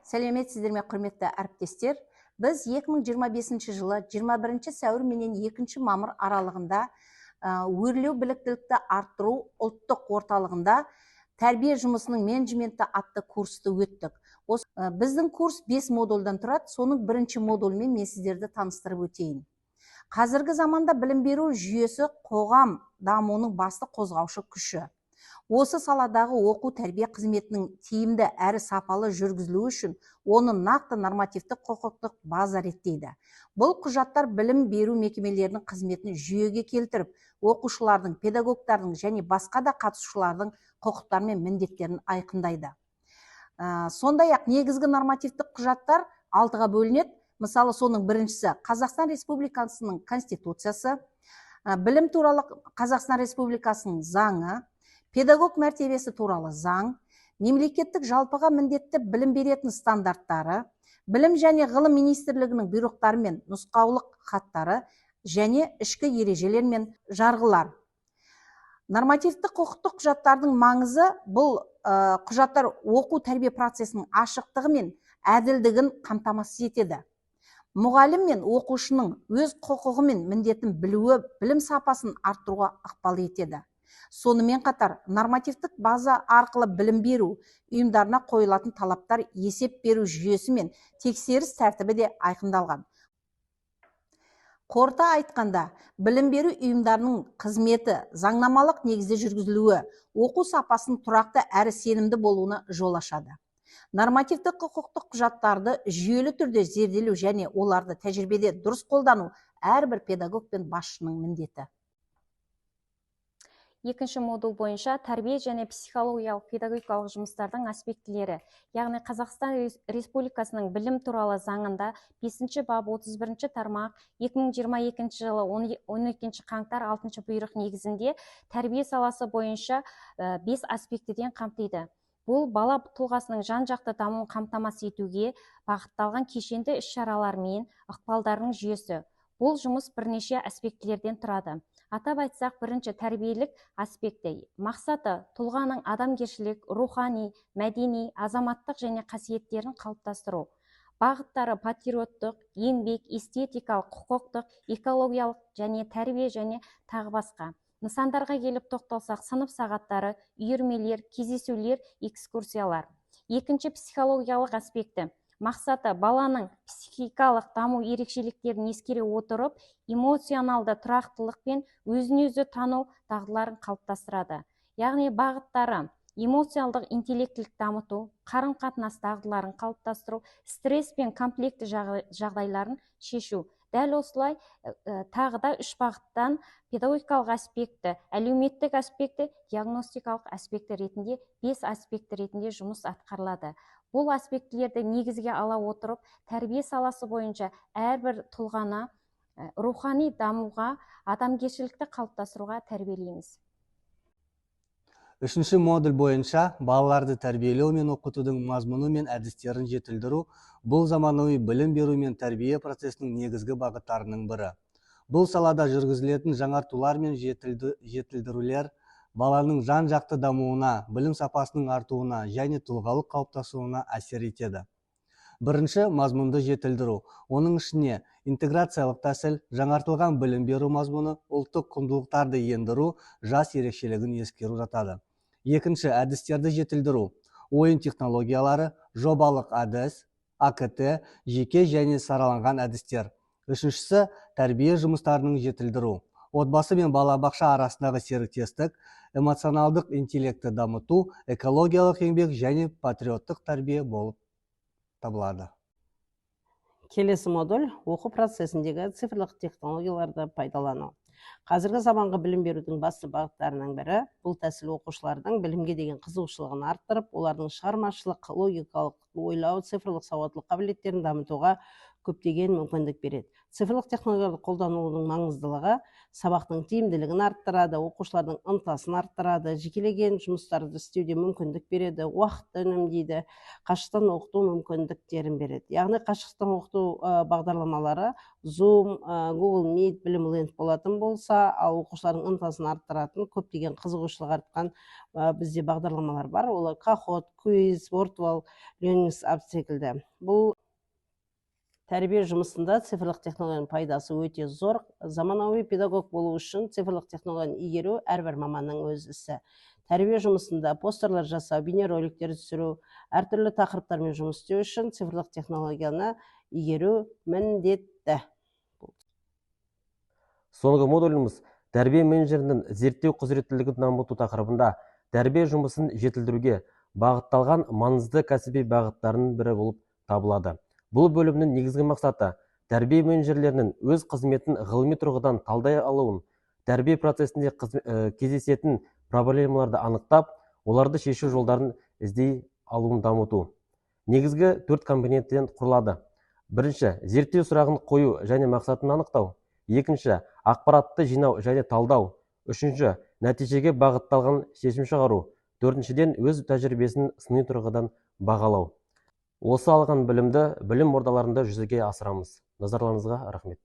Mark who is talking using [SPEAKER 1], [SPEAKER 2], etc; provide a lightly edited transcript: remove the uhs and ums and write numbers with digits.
[SPEAKER 1] Сәлеметсіздер ме, құрметті әріптестер? Біз 2025 жылы 21 сәуір менен 2 мамыр аралығында өрлеу біліктілікті арттыру ұлттық орталығында тәрбие жұмысының менеджменті атты курсты өттік. Біздің курс 5 модульдан тұрады, соның бірінші модульмен мен сіздерді таныстырып өтейін. Қазіргі заманда білім беру жүйесі қоғам дамуының басты қозғаушы күші. Осы саладағы оқу тәрбие қызметінің тиімді әрі сапалы жүргізілуі үшін оны нақты нормативтік құқықтық база реттейді. Бұл құжаттар білім беру мекемелерінің қызметін жүйеге келтіріп, оқушылардың, педагогтардың және басқа да қатысушылардың құқықтары мен міндеттерін айқындайды. Сондай-ақ негізгі нормативтік құжаттар 6-ға бөлінеді. Мысалы, соның біріншісі Қазақстан Республикасының Конституциясы, білім туралы Қазақстан Республикасының заңы, педагог мәртебесі туралы заң, мемлекеттік жалпыға міндетті білім беретін стандарттары, білім және ғылым министрлігінің бұйрықтары мен нұсқаулық хаттары және ішкі ережелер мен жарғылар. Нормативтік құқықтық құжаттардың маңызы бұл құжаттар оқу тәрбие процесінің ашықтығы мен әділдігін қамтамасыз етеді. Мұғалім мен оқушының өз құқығы мен міндетін білуі білім сапасын арттыруға ықпал етеді. Сонымен қатар нормативтік база арқылы білім беру ұйымдарына қойылатын талаптар, есеп беру жүйесі мен тексеріс тәртібі де айқындалған. Қорыта айтқанда, білім беру ұйымдарының қызметі заңнамалық негізде жүргізілуі оқу сапасының тұрақты әрі сенімді болуына жол ашады. Нормативтік құқықтық құжаттарды жүйелі түрде зерделеу және оларды тәжірибеде дұрыс қолдану әрбір педагог пен басшының міндеті.
[SPEAKER 2] Екінші модуль бойынша тәрбие және психологиялық педагогикалық жұмыстардың аспектілері, яғни Қазақстан Республикасының білім туралы заңында 5 бап 31 тармақ 2022 жылы 12 қаңтар 6 бұйрық негізінде тәрбие саласы бойынша 5 аспектіден қамтиды. Бұл бала тұлғасының жан-жақты дамуын қамтамасыз етуге бағытталған кешенді іс-шаралар мен ықпалдарының жүйесі. Бұл жұмыс бірнеше аспектілерден тұрады. Атап айтсақ, бірінші тәрбиелік аспекті. Мақсаты тұлғаның адамгершілік, рухани, мәдени, азаматтық және қасиеттерін қалыптастыру. Бағыттары патриоттық, еңбек, эстетикалық, құқықтық, экологиялық және тәрбие және тағы басқа. Нысандарға келіп тоқталсақ, сынып сағаттары, үйірмелер, кездесулер, экскурсиялар. Екінші психологиялық аспекті. Мақсаты баланың психикалық даму ерекшеліктерін ескере отырып, эмоционалды тұрақтылық пен өзін-өзі тану дағдыларын қалыптастырады. Яғни бағыттары эмоциялдық интеллектілік дамыту, қарым-қатынас дағдыларын қалыптастыру, стресс пен конфликті жағдайларын шешу. Дәл осылай тағы да 3 бағыттан педагогикалық аспекті, әлеуметтік аспекті, диагностикалық аспекті ретінде 5 аспекті ретінде жұмыс атқарылады. Бұл аспектілерді негізге ала отырып, тәрбие саласы бойынша әрбір тұлғаны рухани дамуға, адамгершілікті қалыптастыруға тәрбиелейміз.
[SPEAKER 3] Үшінші модуль бойынша балаларды тәрбиелеу мен оқытудың мазмұны мен әдістерін жетілдіру бұл заманауи білім беру мен тәрбие процесінің негізгі бағыттарының бірі. Бұл салада жүргізілетін жаңартулар мен жетілдірулер баланың жан-жақты дамуына, білім сапасының артуына және тұлғалық қалыптасуына әсер етеді. Бірінші мазмұнды жетілдіру. Оның ішіне интеграциялық тәсіл, жаңартылған білім беру мазмұны, ұлттық құндылықтарды ендіру, жас ерекшелігін ескеру жатады. Екінші әдістерді жетілдіру. Ойын технологиялары, жобалық әдіс, АКТ, жеке және сараланған әдістер. Үшіншісі тәрбие жұмыстарының жетілдіру. Отбасы мен балабақша арасындағы серіктестік, эмоционалдық интеллекті дамыту, экологиялық еңбек және патриоттық тәрбие болып табылады.
[SPEAKER 4] Келесі модуль оқу процесіндегі цифрлық технологияларды пайдалану. Қазіргі заманғы білім берудің басты бағыттарының бірі бұл тәсіл оқушылардың білімге деген қызығушылығын арттырып, олардың шығармашылық, логикалық ойлау, цифрлық сауаттылық қабілеттерін дамытуға көптеген мүмкіндік береді. Цифрлық технологияларды қолданудың маңыздылығы сабақтың тиімділігін арттырады, оқушылардың ынтасын арттырады, жекелеген жұмыстарды істеуде мүмкіндік береді, уақытты үнемдейді, қашықтан оқыту мүмкіндіктерін береді. Яғни қашықтан оқыту бағдарламалары Zoom, Google Meet, Білімленд болатын болса, ал оқушылардың ынтасын арттыратын көптеген қызығушылық артқан бізде бағдарламалар бар. Олар Kahoot, Quiz, Virtual Learning App секілді. Бұл тәрбие жұмысында цифрлық технологияның пайдасы өте зор. Заманауи педагог болу үшін цифрлық технологияны игеру әрбір маманның өз ісі. Тәрбие жұмысында постерлер жасау, бейнероликтер түсіру, әртүрлі тақырыптармен жұмыс істеу үшін цифрлық технологияны игеру міндетті.
[SPEAKER 5] Соңғы модуліміз тәрбие менеджерінің зерттеу құзыреттілігін дамыту тақырыбында тәрбие жұмысын жетілдіруге бағытталған маңызды кәсіби бағыттарының бірі болып табылады. Бұл бөлімнің негізгі мақсаты тәрбие менеджерлерінің өз қызметін ғылыми тұрғыдан талдай алуын, тәрбие процесінде кездесетін проблемаларды анықтап, оларды шешу жолдарын іздей алуын дамыту. Негізгі 4 компоненттен құрылады. Бірінші, зерттеу сұрағын қою және мақсатын анықтау. Екінші, ақпаратты жинау және талдау. Үшінші, нәтижеге бағытталған шешім шығару. Төртіншіден, өз тәжірибесін сыни тұрғыдан бағалау. Осы алған білімді білім ордаларында жүзеге асырамыз. Назарларыңызға рахмет.